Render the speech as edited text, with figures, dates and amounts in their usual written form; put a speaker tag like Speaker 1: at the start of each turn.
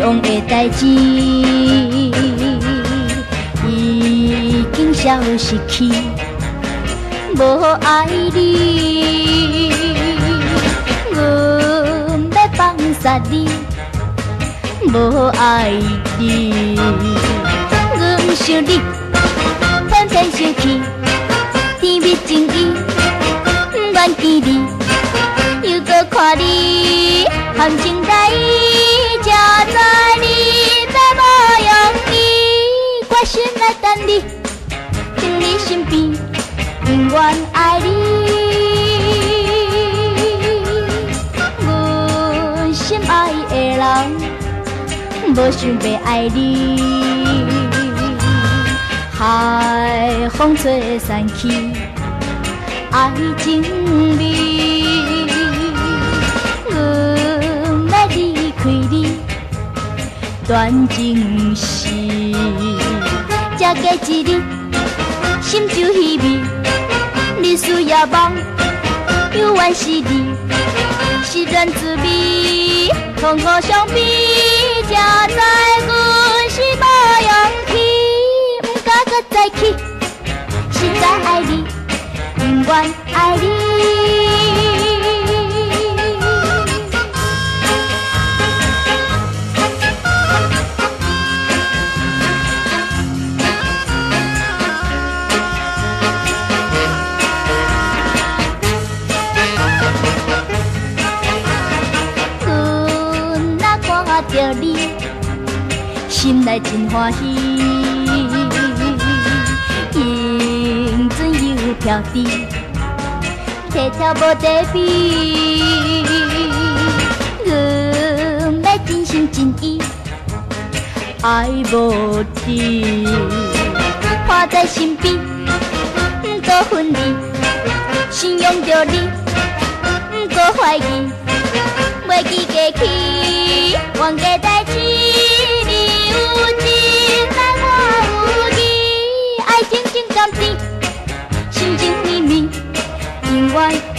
Speaker 1: 往的代志，已经消失去，无爱你，阮要放杀你，无爱你，阮想你，偏偏想去，甜蜜情意，不愿见你，又搁看你，含情在意，才知你再无用意，决心来等你，伫你身边，永远爱你。阮心爱的人，无想要爱你，海风吹散去爱情味。阮要离开你，断情时，才过一日，心就稀微。你需要梦，又怨是你，失恋滋味，痛苦相比，才知阮是无勇气，不敢搁再起，实在爱你，永远爱你。看到你，心内真欢喜，英俊又飘滴，摕条无地比。阮要真心真意，爱无敌，伴在身边，不过分离，信用着你，不过怀疑。袂记过去，冤家代志，你有情，但我有义，爱情真甘甜，心情绵绵，永远。